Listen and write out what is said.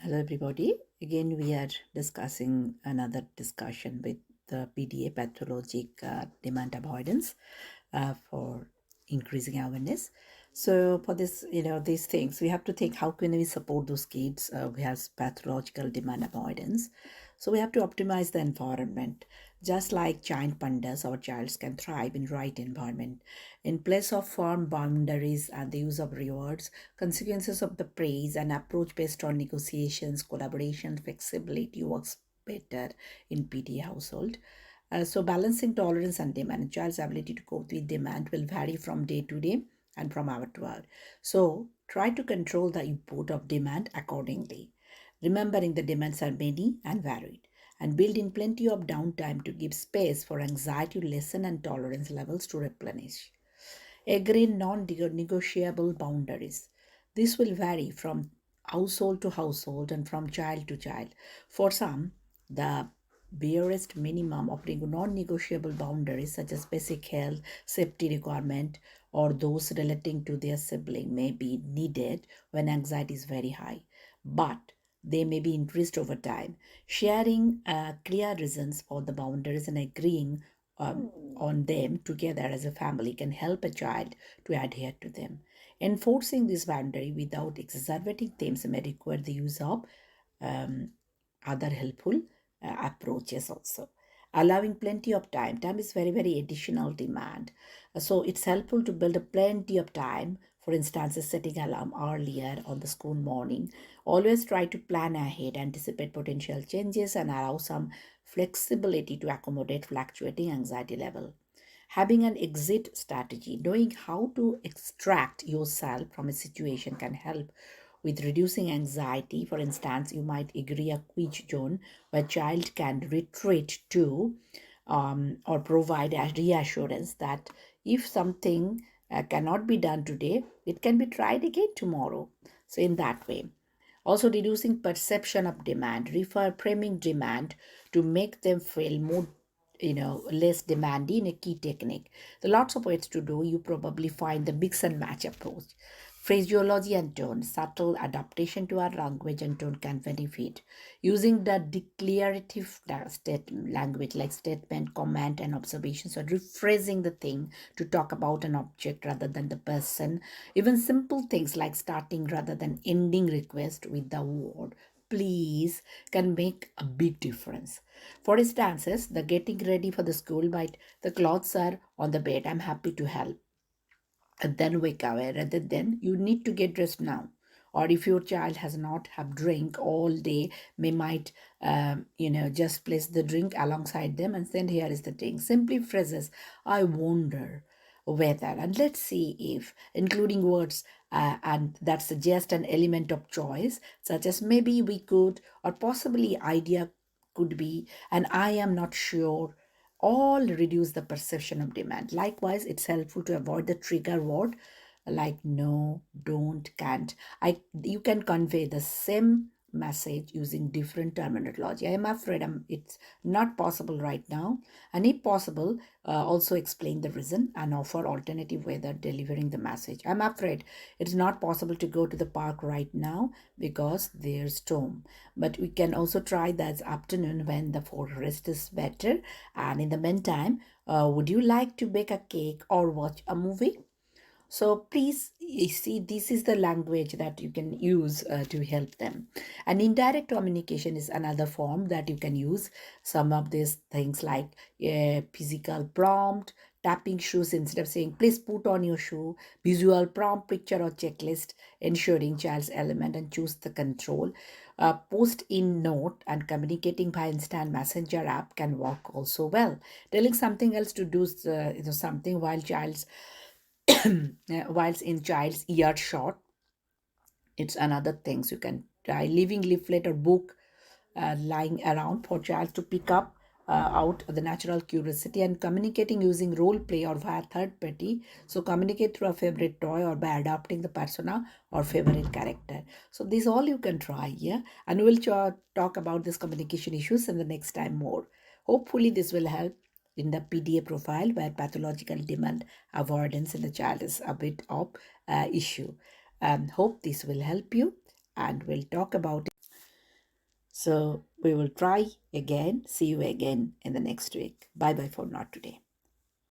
Hello, everybody. Again, we are discussing another discussion with the PDA, pathologic demand avoidance, for increasing awareness. So, for this, these things, we have to think how can we support those kids who has pathological demand avoidance. So, we have to optimize the environment. Just like giant pandas, our childs can thrive in right environment. In place of firm boundaries and the use of rewards, consequences of the praise and approach based on negotiations, collaboration, flexibility works better in PTA household. So balancing tolerance and demand, child's ability to cope with demand will vary from day to day and from hour to hour. So try to control the input of demand accordingly, remembering the demands are many and varied, and build in plenty of downtime to give space for anxiety to lessen and tolerance levels to replenish. Agree non-negotiable boundaries. This will vary from household to household and from child to child. For some, the barest minimum of non-negotiable boundaries such as basic health, safety requirement, or those relating to their sibling may be needed when anxiety is very high. But they may be increased over time. Sharing clear reasons for the boundaries and agreeing on them together as a family can help a child to adhere to them. Enforcing this boundary without exacerbating them may require the use of um, other helpful approaches also. Allowing plenty of time. Time is very, very additional demand. So it's helpful to build a plenty of time. For instance, setting alarm earlier on the school morning. Always try to plan ahead, anticipate potential changes, and allow some flexibility to accommodate fluctuating anxiety level. Having an exit strategy, knowing how to extract yourself from a situation can help with reducing anxiety. For instance, you might agree a quiet zone where child can retreat to, or provide a reassurance that if something cannot be done today, it can be tried again tomorrow. So in that way. Also reducing perception of demand, reframing demand to make them feel more, less demanding, a key technique. There are lots of ways to do. You probably find the mix and match approach. Phraseology and tone, subtle adaptation to our language and tone can benefit. Using the declarative language like statement, comment, and observations, or rephrasing the thing to talk about an object rather than the person. Even simple things like starting rather than ending request with the word please can make a big difference. For instances, the getting ready for the school, but the clothes are on the bed, I'm happy to help, and then wake away rather than you need to get dressed now. Or if your child has not have drink all day, may might just place the drink alongside them and then here is the drink. Simply phrases, I wonder whether, and let's see if, including words and that suggest an element of choice, such as maybe we could, or possibly idea could be, and I am not sure, all reduce the perception of demand. Likewise, it's helpful to avoid the trigger word like no, don't, can't. You can convey the same message using different terminology. I am afraid it's not possible right now, and if possible, also explain the reason and offer alternative way that delivering the message. I'm afraid it's not possible to go to the park right now because there's storm, but we can also try that afternoon when the forest is better. And in the meantime, would you like to bake a cake or watch a movie? So please, you see, this is the language that you can use to help them. And indirect communication is another form that you can use. Some of these things like physical prompt, tapping shoes instead of saying, please put on your shoe, visual prompt, picture or checklist, ensuring child's element and choose the control. Post in note and communicating via instant messenger app can work also well. Telling something else to do something whilst in child's earshot, it's another things you can try. Leaving leaflet or book lying around for child to pick up out the natural curiosity, and communicating using role play or via third party. So communicate through a favorite toy or by adapting the persona or favorite character. So this all you can try, yeah, and we'll talk about this communication issues in the next time more. Hopefully this will help in the PDA profile where pathological demand avoidance in the child is a bit of issue. Hope this will help you, and we'll talk about it. So we will try again. See you again in the next week. Bye bye for now today.